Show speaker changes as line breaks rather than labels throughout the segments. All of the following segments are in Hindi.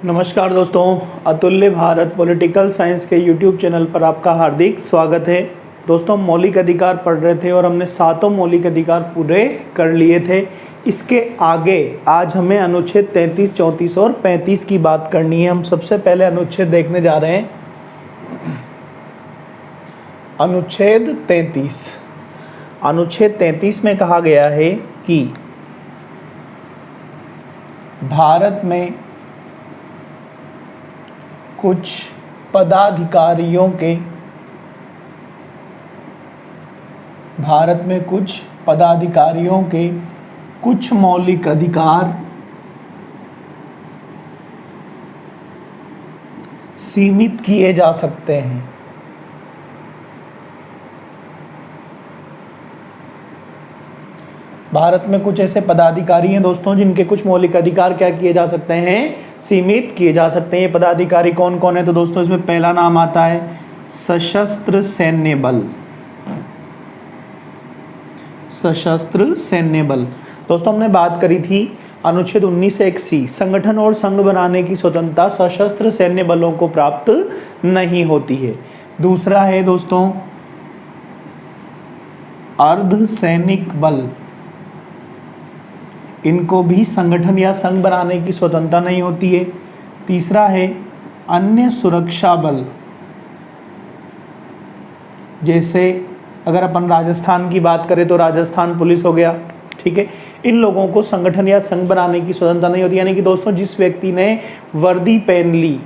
नमस्कार दोस्तों, अतुल्य भारत पॉलिटिकल साइंस के यूट्यूब चैनल पर आपका हार्दिक स्वागत है। दोस्तों, हम मौलिक अधिकार पढ़ रहे थे और हमने 7 मौलिक अधिकार पूरे कर लिए थे। इसके आगे आज हमें अनुच्छेद 33, 34 और 35 की बात करनी है। हम सबसे पहले अनुच्छेद देखने जा रहे हैं। अनुच्छेद 33। अनुच्छेद 33 में कहा गया है कि भारत में कुछ पदाधिकारियों के कुछ मौलिक अधिकार सीमित किए जा सकते हैं। भारत में कुछ ऐसे पदाधिकारी हैं दोस्तों जिनके कुछ मौलिक अधिकार क्या किए जा सकते हैं, सीमित किए जा सकते हैं। ये पदाधिकारी कौन कौन है? तो दोस्तों इसमें पहला नाम आता है सशस्त्र सैन्य बल। सशस्त्र सैन्य बल। दोस्तों हमने बात करी थी अनुच्छेद 19 से 1C, संगठन और संघ बनाने की स्वतंत्रता सशस्त्र सैन्य बलों को प्राप्त नहीं होती है। दूसरा है दोस्तों अर्धसैनिक बल। इनको भी संगठन या संघ बनाने की स्वतंत्रता नहीं होती है। तीसरा है अन्य सुरक्षा बल। जैसे अगर अपन राजस्थान की बात करें तो राजस्थान पुलिस हो गया, ठीक है। इन लोगों को संगठन या संघ बनाने की स्वतंत्रता नहीं होती। यानी कि दोस्तों जिस व्यक्ति ने वर्दी पहन ली,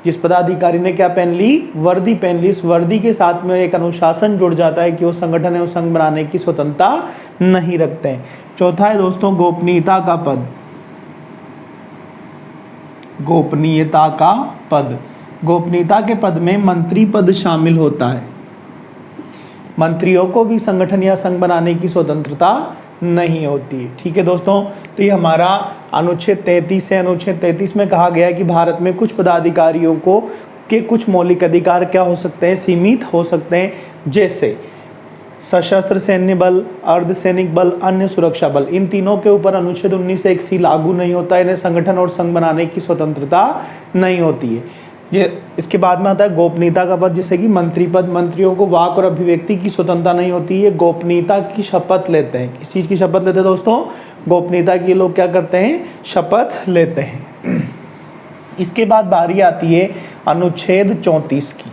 जिस पदाधिकारी ने क्या पहन ली, वर्दी पहन ली, इस वर्दी के साथ में एक अनुशासन जुड़ जाता है कि वो संगठन और संघ बनाने की स्वतंत्रता नहीं रखते हैं। चौथा है दोस्तों गोपनीयता का पद। गोपनीयता का पद। गोपनीयता के पद में मंत्री पद शामिल होता है। मंत्रियों को भी संगठन या संघ बनाने की स्वतंत्रता नहीं होती, ठीक है दोस्तों। तो ये हमारा अनुच्छेद 33 है। अनुच्छेद 33 में कहा गया है कि भारत में कुछ पदाधिकारियों को के कुछ मौलिक अधिकार क्या हो सकते हैं, सीमित हो सकते हैं। जैसे सशस्त्र सैन्य बल, अर्धसैनिक बल, अन्य सुरक्षा बल। इन तीनों के ऊपर अनुच्छेद 19 से 1C लागू नहीं होता है। इन्हें संगठन और संघ बनाने की स्वतंत्रता नहीं होती है। ये इसके बाद में आता है गोपनीयता का पद, जैसे कि मंत्री पद। मंत्रियों को वाक और अभिव्यक्ति की स्वतंत्रता नहीं होती है। गोपनीयता की शपथ लेते हैं। किस चीज़ की शपथ लेते हैं दोस्तों? गोपनीयता की लोग क्या करते हैं, शपथ लेते हैं। इसके बाद बारी आती है अनुच्छेद 34 की।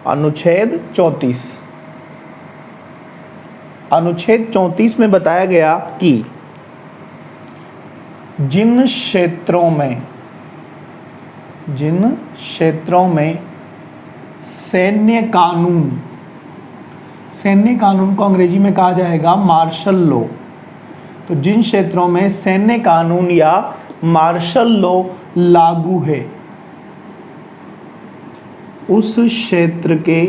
अनुच्छेद 34। अनुच्छेद 34 में बताया गया कि जिन क्षेत्रों में सैन्य कानून को अंग्रेजी में कहा जाएगा मार्शल लॉ। तो जिन क्षेत्रों में सैन्य कानून या मार्शल लॉ लागू है, उस क्षेत्र के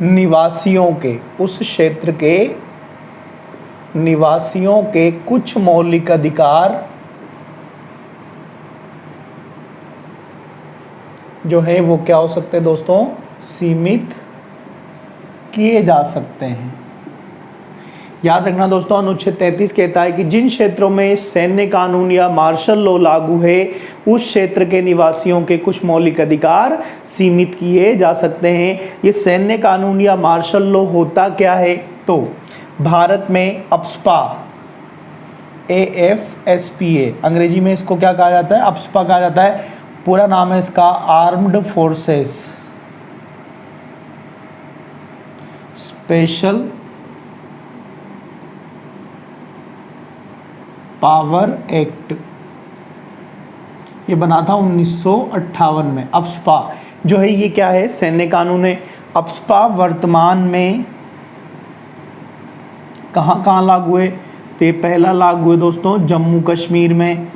निवासियों के कुछ मौलिक अधिकार जो है वो क्या हो सकते हैं दोस्तों, सीमित किए जा सकते हैं। याद रखना दोस्तों, अनुच्छेद 33 कहता है कि जिन क्षेत्रों में सैन्य कानून या मार्शल लॉ लागू है, उस क्षेत्र के निवासियों के कुछ मौलिक अधिकार सीमित किए जा सकते हैं। ये सैन्य कानून या मार्शल लॉ होता क्या है? तो भारत में अप्सपा, AFSPA, अंग्रेजी में इसको क्या कहा जाता है, अप्सपा कहा जाता है। पूरा नाम है इसका armed forces special power act. ये बना था 1958 में। अप्सपा जो है ये क्या है, सैन्य कानून है। अप्सपा वर्तमान में कहाँ लागू है? तो ये पहला लागू है दोस्तों जम्मू कश्मीर में,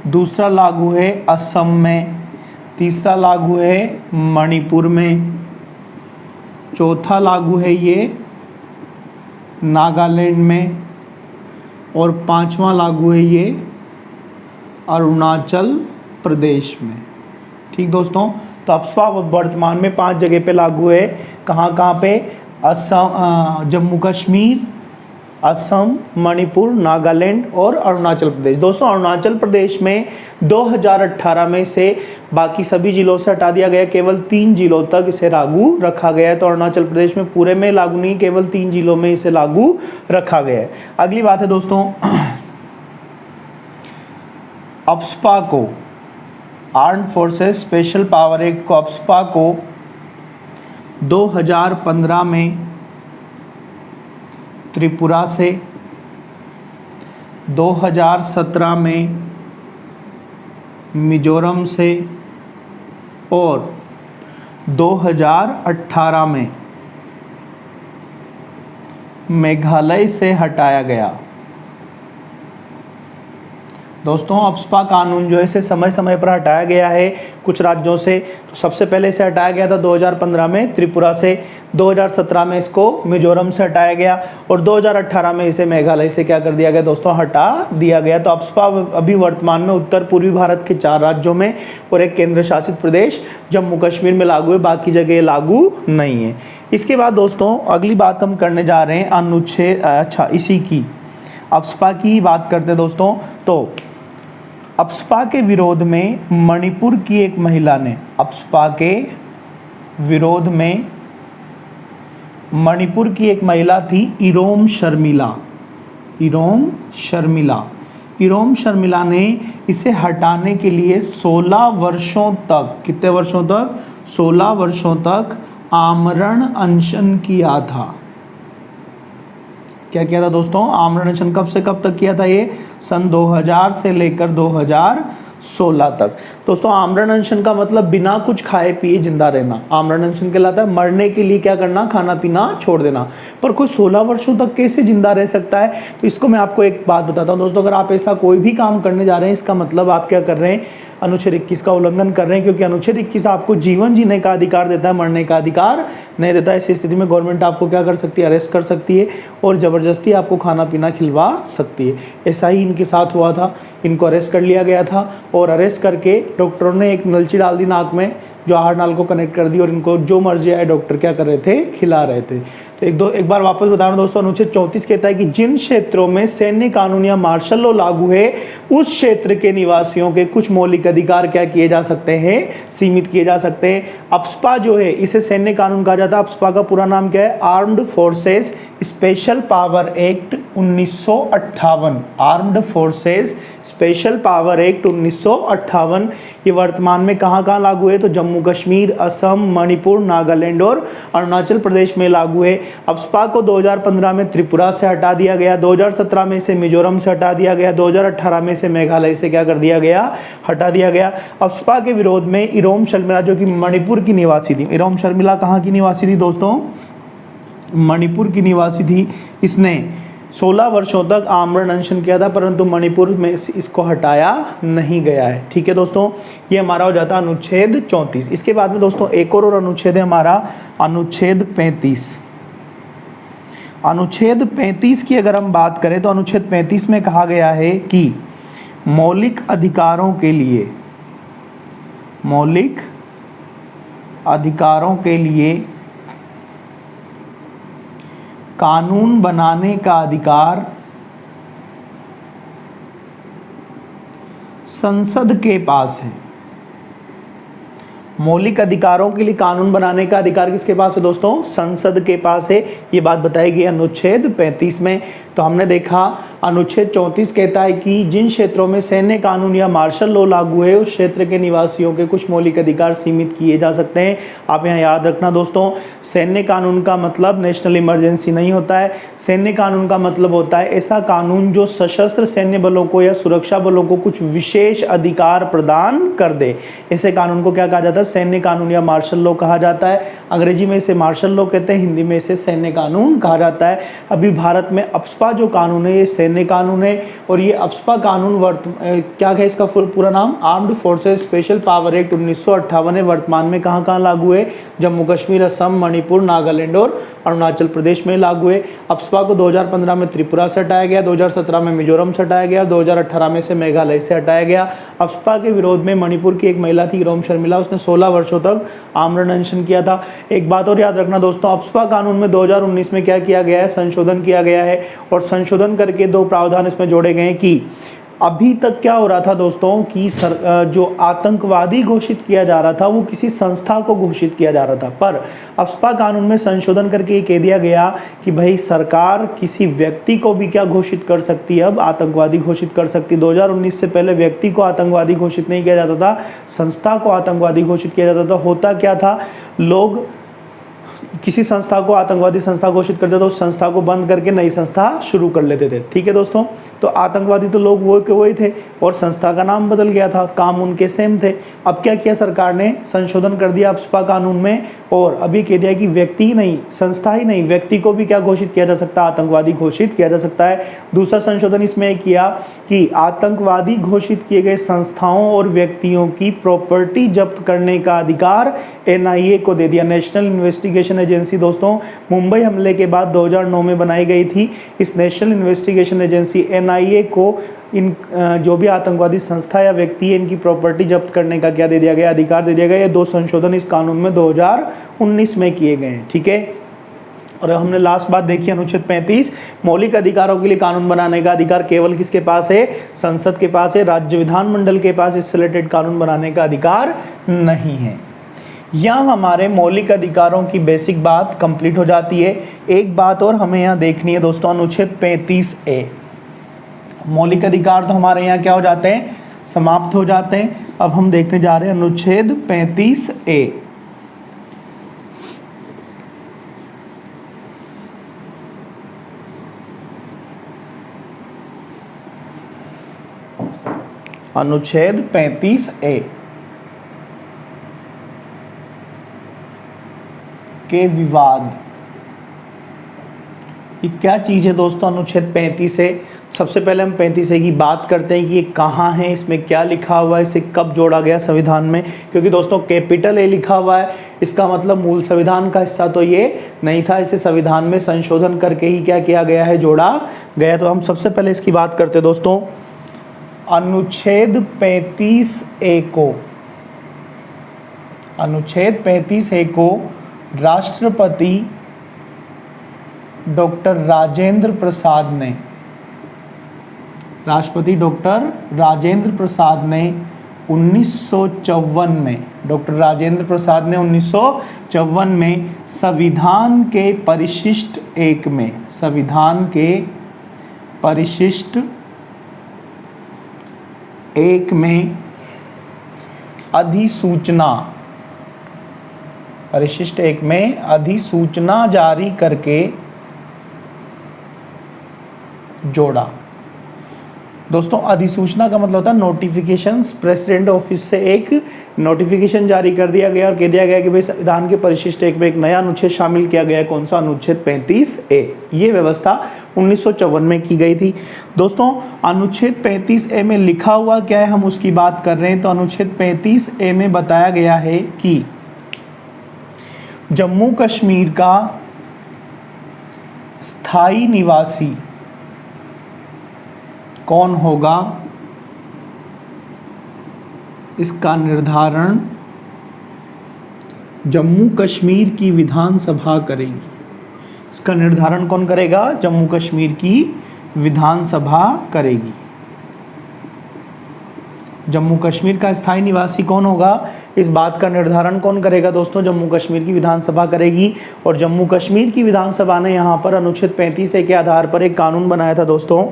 दूसरा लागू है असम में, तीसरा लागू है मणिपुर में, चौथा लागू है ये नागालैंड में, और पांचवा लागू है ये अरुणाचल प्रदेश में। ठीक दोस्तों, तो अप्सपा वर्तमान में 5 जगह पे लागू है। कहाँ पे? असम, जम्मू कश्मीर, असम, मणिपुर, नागालैंड और अरुणाचल प्रदेश। दोस्तों अरुणाचल प्रदेश में 2018 में से बाकी सभी जिलों से हटा दिया गया, केवल 3 जिलों तक इसे लागू रखा गया है। तो अरुणाचल प्रदेश में पूरे में लागू नहीं, केवल 3 जिलों में इसे लागू रखा गया है। अगली बात है दोस्तों, अप्सपा को, armed forces special power act को, अप्सपा को 2015 में त्रिपुरा से, 2017 में मिजोरम से और 2018 में मेघालय से हटाया गया। दोस्तों अप्सपा कानून जो है इसे समय समय पर हटाया गया है कुछ राज्यों से। तो सबसे पहले इसे हटाया गया था 2015 में त्रिपुरा से, 2017 में इसको मिजोरम से हटाया गया और 2018 में इसे मेघालय से क्या कर दिया गया दोस्तों, हटा दिया गया। तो अप्सपा अभी वर्तमान में उत्तर पूर्वी भारत के 4 राज्यों में और एक केंद्र शासित प्रदेश जम्मू कश्मीर में लागू है, बाकी जगह लागू नहीं है। इसके बाद दोस्तों अगली बात हम करने जा रहे हैं अनुच्छेद इसी की अप्सपा की बात करते हैं दोस्तों। तो अप्सपा के विरोध में मणिपुर की एक महिला ने, अप्सपा के विरोध में मणिपुर की एक महिला थी इरोम शर्मिला, इरोम शर्मिला ने इसे हटाने के लिए 16 वर्षों तक, कितने वर्षों तक, 16 वर्षों तक आमरण अनशन किया था। क्या किया था दोस्तों, आमरण अनशन। कब से कब तक किया था ये, सन 2000 से लेकर 2016 तक। दोस्तों आमरण अनशन का मतलब बिना कुछ खाए पिए जिंदा रहना, आमरण अनशन कहलाता है। मरने के लिए क्या करना, खाना पीना छोड़ देना। पर कोई 16 वर्षों तक कैसे जिंदा रह सकता है, तो इसको मैं आपको एक बात बताता हूँ दोस्तों। अगर आप ऐसा कोई भी काम करने जा रहे हैं, इसका मतलब आप क्या कर रहे हैं, अनुच्छेद 21 का उल्लंघन कर रहे हैं, क्योंकि अनुच्छेद 21 आपको जीवन जीने का अधिकार देता है, मरने का अधिकार नहीं देता है। ऐसी स्थिति में गवर्नमेंट आपको क्या कर सकती है, अरेस्ट कर सकती है और ज़बरदस्ती आपको खाना पीना खिलवा सकती है। ऐसा ही इनके साथ हुआ था, इनको अरेस्ट कर लिया गया था और अरेस्ट करके डॉक्टरों ने एक नलची डाल दी नाक में, जो आहार नाल को कनेक्ट कर दी और इनको जो मर्जी आए डॉक्टर क्या कर रहे थे, खिला रहे थे। तो एक बार वापस बता रहा हूं दोस्तों, अनुच्छेद 34 कहता है कि जिन क्षेत्रों में सैन्य कानून या मार्शल लॉ लागू है, उस क्षेत्र के निवासियों के कुछ मौलिक अधिकार क्या किए जा सकते हैं, सीमित किए जा सकते हैं। अप्सपा जो है इसे सैन्य कानून कहा जाता है। अप्सपा का पूरा नाम क्या है, armed forces special power act 1958, armed forces special power act 1958। ये वर्तमान में कहाँ कहाँ लागू है, तो जम्मू कश्मीर, असम, मणिपुर, नागालैंड और अरुणाचल प्रदेश में लागू है। अप्सपा को 2015 में त्रिपुरा से हटा दिया गया, 2017 में इसे मिजोरम से हटा दिया गया, 2018 में इसे मेघालय से क्या कर दिया गया, हटा दिया गया। अप्सपा के विरोध में इरोम शर्मिला जो कि मणिपुर की निवासी थी, इरोम शर्मिला कहाँ की निवासी थी दोस्तों, मणिपुर की निवासी थी। इसने 16 वर्षों तक आमरण अनशन किया था, परंतु मणिपुर में इसको हटाया नहीं गया है। ठीक है दोस्तों, ये हमारा हो जाता है अनुच्छेद 34। इसके बाद में दोस्तों एक और अनुच्छेद है हमारा, अनुच्छेद 35। अनुच्छेद 35 की अगर हम बात करें तो अनुच्छेद 35 में कहा गया है कि मौलिक अधिकारों के लिए कानून बनाने का अधिकार संसद के पास है। मौलिक अधिकारों के लिए कानून बनाने का अधिकार किसके पास है दोस्तों, संसद के पास है। ये बात बताई गई अनुच्छेद 35 में। तो हमने देखा अनुच्छेद 34 कहता है कि जिन क्षेत्रों में सैन्य कानून या मार्शल लॉ लागू है, उस क्षेत्र के निवासियों के कुछ मौलिक अधिकार सीमित किए जा सकते हैं। आप यहाँ याद रखना दोस्तों, सैन्य कानून का मतलब नेशनल इमरजेंसी नहीं होता है। सैन्य कानून का मतलब होता है ऐसा कानून जो सशस्त्र सैन्य बलों को या सुरक्षा बलों को कुछ विशेष अधिकार प्रदान कर दे। ऐसे कानून को क्या कहा जाता है, सैन्य कानून या मार्शल लॉ कहा जाता है। अंग्रेजी में इसे मार्शल लॉ कहते हैं, हिंदी में इसे सैन्य कानून कहा जाता है। अभी भारत में अप्सपा जो कानून है ये सैन्य कानून है और ये अप्सपा कानून क्या है, इसका पूरा नाम armed forces special power act 1958 है। वर्तमान में कहाँ कहाँ लागू है, जम्मू कश्मीर, असम, मणिपुर, नागालैंड और अरुणाचल प्रदेश में लागू है। अप्सपा को 2015 में त्रिपुरा से हटाया गया, 2017 में मिजोरम से हटाया गया, 2018 में से मेघालय से हटाया गया। अप्सपा के विरोध में मणिपुर की एक महिला थी इरोम शर्मिला, उसने 16 16 वर्षों तक आमरण अनशन किया था। एक बात और याद रखना दोस्तों, अप्सपा कानून में 2019 में क्या किया गया है, संशोधन किया गया है और संशोधन करके 2 प्रावधान इसमें जोड़े गए हैं कि अभी तक क्या हो रहा था दोस्तों कि जो आतंकवादी घोषित किया जा रहा था वो किसी संस्था को घोषित किया जा रहा था, पर अप्सपा कानून में संशोधन करके ये कह दिया गया कि भाई सरकार किसी व्यक्ति को भी क्या घोषित कर सकती है, अब आतंकवादी घोषित कर सकती है। 2019 से पहले व्यक्ति को आतंकवादी घोषित नहीं किया जाता था, संस्था को आतंकवादी घोषित किया जाता था। होता क्या था, लोग किसी संस्था को आतंकवादी संस्था घोषित करते तो उस संस्था को बंद करके नई संस्था शुरू कर लेते थे। ठीक है दोस्तों, तो आतंकवादी तो लोग वो के वही थे और संस्था का नाम बदल गया था, काम उनके सेम थे। अब क्या किया सरकार ने, संशोधन कर दिया अप्सपा कानून में और अभी कह दिया कि व्यक्ति ही नहीं, संस्था ही नहीं, व्यक्ति को भी क्या घोषित किया जा सकता है, आतंकवादी घोषित किया जा सकता है। दूसरा संशोधन इसमें किया कि आतंकवादी घोषित किए गए संस्थाओं और व्यक्तियों की प्रॉपर्टी जब्त करने का अधिकार एनआईए को दे दिया, नेशनल इन्वेस्टिगेशन एजेंसी। दोस्तों, मुंबई हमले के बाद 2009 में बनाई गई थी इस नेशनल इन्वेस्टिगेशन एजेंसी एनआईए को इन जो भी आतंकवादी संस्था या व्यक्ति है इनकी प्रॉपर्टी जब्त करने का क्या दे दिया गया, अधिकार दे दिया गया। ये 2 संशोधन इस कानून में 2019 में किए गए हैं। ठीक है, और हमने लास्ट बात देखी अनुच्छेद 35, मौलिक अधिकारों के लिए कानून बनाने का अधिकार केवल किसके पास है, संसद के पास है, राज्य विधानमंडल के पास इससे रिलेटेड कानून बनाने का अधिकार नहीं है। यहाँ हमारे मौलिक अधिकारों की बेसिक बात कंप्लीट हो जाती है। एक बात और हमें यहाँ देखनी है दोस्तों, अनुच्छेद 35A, मौलिक अधिकार तो हमारे यहाँ क्या हो जाते हैं, समाप्त हो जाते हैं। अब हम देखने जा रहे हैं अनुच्छेद 35A। अनुच्छेद 35A के विवाद, ये क्या चीज़ है दोस्तों अनुच्छेद 35A। सबसे पहले हम 35A की बात करते हैं कि ये कहाँ है, इसमें क्या लिखा हुआ है, इसे कब जोड़ा गया संविधान में। क्योंकि दोस्तों कैपिटल ए लिखा हुआ है, इसका मतलब मूल संविधान का हिस्सा तो ये नहीं था, इसे संविधान में संशोधन करके ही क्या किया गया है, जोड़ा गया। तो हम सबसे पहले इसकी बात करते हैं दोस्तों, अनुच्छेद 35A को, अनुच्छेद 35A को राष्ट्रपति डॉक्टर राजेंद्र प्रसाद ने, राष्ट्रपति डॉक्टर राजेंद्र प्रसाद ने 1954 में, डॉक्टर राजेंद्र प्रसाद ने 1954 में संविधान के परिशिष्ट 1 में, संविधान के परिशिष्ट 1 में अधिसूचना, परिशिष्ट 1 में अधिसूचना जारी करके जोड़ा। दोस्तों अधिसूचना का मतलब होता है नोटिफिकेशन, प्रेसिडेंट ऑफिस से एक नोटिफिकेशन जारी कर दिया गया और कह दिया गया कि भाई संविधान के परिशिष्ट 1 में एक नया अनुच्छेद शामिल किया गया है। कौन सा, अनुच्छेद 35A। ये व्यवस्था 1954 में की गई थी। दोस्तों अनुच्छेद 35A में लिखा हुआ क्या है, हम उसकी बात कर रहे हैं। तो अनुच्छेद 35A में बताया गया है कि जम्मू कश्मीर का स्थायी निवासी कौन होगा, इसका निर्धारण जम्मू कश्मीर की विधानसभा करेगी। इसका निर्धारण कौन करेगा, जम्मू कश्मीर की विधानसभा करेगी। जम्मू कश्मीर का स्थायी निवासी कौन होगा, इस बात का निर्धारण कौन करेगा दोस्तों, जम्मू कश्मीर की विधानसभा करेगी। और जम्मू कश्मीर की विधानसभा ने यहाँ पर अनुच्छेद 35A के आधार पर एक कानून बनाया था दोस्तों।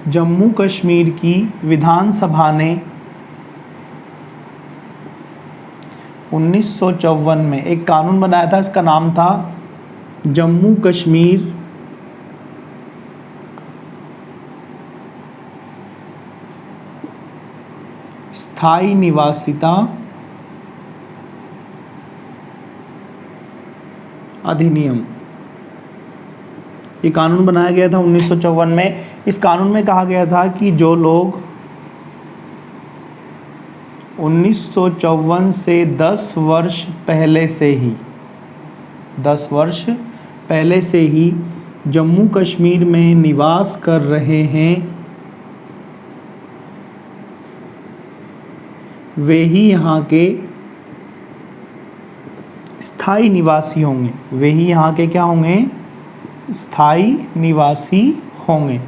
जम्मू कश्मीर की विधानसभा ने 1954 में एक कानून बनाया था, इसका नाम था जम्मू कश्मीर स्थायी निवासिता अधिनियम। ये कानून बनाया गया था 1954 में। इस कानून में कहा गया था कि जो लोग 1954 से 10 वर्ष पहले से ही 10 वर्ष पहले से ही जम्मू कश्मीर में निवास कर रहे हैं वे ही यहाँ के स्थायी निवासी होंगे। वे ही यहाँ के क्या होंगे? स्थायी निवासी होंगे।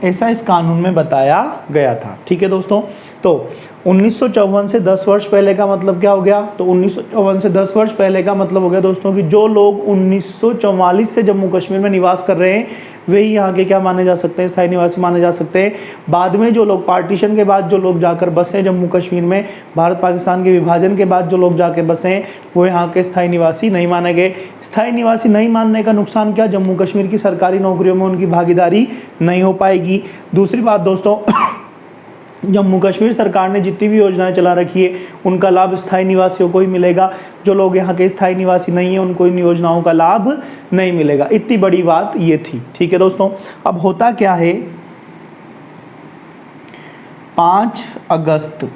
ऐसा इस कानून में बताया गया था। ठीक है दोस्तों, तो 1954 से 10 वर्ष पहले का मतलब क्या हो गया? तो 1954 से 10 वर्ष पहले का मतलब हो गया दोस्तों कि जो लोग 1944 से जम्मू कश्मीर में निवास कर रहे हैं वे ही यहाँ के क्या माने जा सकते हैं? स्थायी निवासी माने जा सकते हैं। बाद में जो लोग पार्टीशन के बाद जो लोग जाकर बसे जम्मू कश्मीर में, भारत पाकिस्तान के विभाजन के बाद जो लोग जाकर बसे वो यहाँ के स्थायी निवासी नहीं माने गए। स्थायी निवासी नहीं मानने का नुकसान क्या? जम्मू कश्मीर की सरकारी नौकरियों में उनकी भागीदारी नहीं हो पाएगी। दूसरी बात दोस्तों, जम्मू कश्मीर सरकार ने जितनी भी योजनाएं चला रखी है उनका लाभ स्थायी निवासियों को ही मिलेगा। जो लोग यहाँ के स्थायी निवासी नहीं है उनको इन योजनाओं का लाभ नहीं मिलेगा। इतनी बड़ी बात ये थी। ठीक है दोस्तों, अब होता क्या है, 5 अगस्त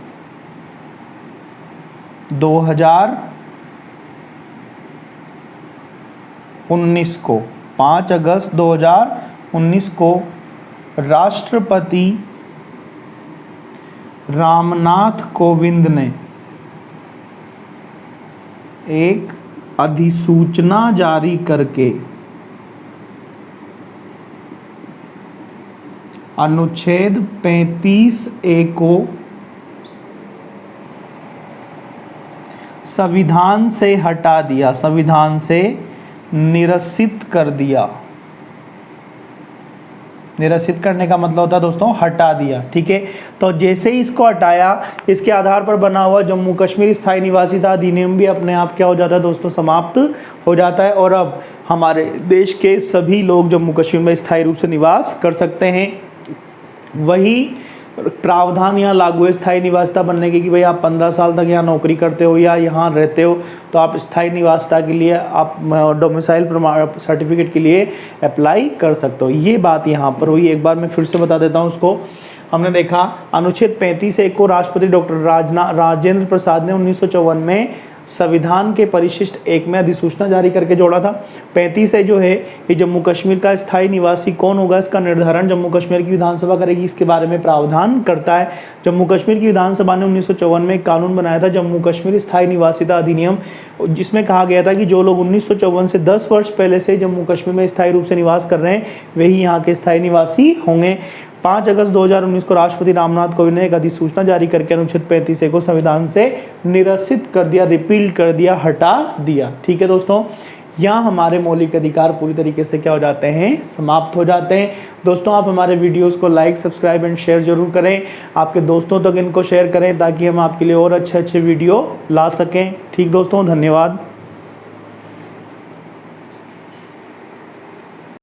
2019 को 5 अगस्त 2019 को राष्ट्रपति रामनाथ कोविंद ने एक अधिसूचना जारी करके अनुच्छेद 35A को संविधान से हटा दिया, संविधान से निरसित कर दिया। निरसित करने का मतलब होता है दोस्तों हटा दिया। ठीक है, तो जैसे ही इसको हटाया इसके आधार पर बना हुआ जम्मू कश्मीर स्थायी निवासिता अधिनियम भी अपने आप क्या हो जाता है दोस्तों? समाप्त हो जाता है और अब हमारे देश के सभी लोग जम्मू कश्मीर में स्थायी रूप से निवास कर सकते हैं। वही प्रावधान यहाँ लागू है स्थायी निवासिता बनने के कि भाई आप 15 साल तक यहाँ नौकरी करते हो या यहाँ रहते हो तो आप स्थायी निवासिता के लिए आप डोमिसाइल प्रमाण सर्टिफिकेट के लिए अप्लाई कर सकते हो। ये बात यहाँ पर हुई। एक बार मैं फिर से बता देता हूँ उसको। हमने देखा अनुच्छेद 35A को राष्ट्रपति डॉक्टर राजेंद्र प्रसाद ने 1954 में संविधान के परिशिष्ट 1 में अधिसूचना जारी करके जोड़ा था। 35A जो है ये जम्मू कश्मीर का स्थायी निवासी कौन होगा इसका निर्धारण जम्मू कश्मीर की विधानसभा करेगी, इसके बारे में प्रावधान करता है। जम्मू कश्मीर की विधानसभा ने 1954 में एक कानून बनाया था जम्मू कश्मीर स्थायी निवासिता अधिनियम, जिसमें कहा गया था कि जो लोग 1954 से 10 वर्ष पहले से जम्मू कश्मीर में स्थायी रूप से निवास कर रहे हैं वही यहाँ के स्थायी निवासी होंगे। 5 अगस्त 2019 को राष्ट्रपति रामनाथ कोविंद ने एक अधिसूचना जारी करके अनुच्छेद 35A को संविधान से निरसित कर दिया, रिपील कर दिया, हटा दिया। ठीक है दोस्तों, यहाँ हमारे मौलिक अधिकार पूरी तरीके से क्या हो जाते हैं? समाप्त हो जाते हैं। दोस्तों आप हमारे वीडियोस को लाइक, सब्सक्राइब एंड शेयर जरूर करें। आपके दोस्तों तक इनको शेयर करें ताकि हम आपके लिए और अच्छे वीडियो ला सकें। ठीक दोस्तों, धन्यवाद।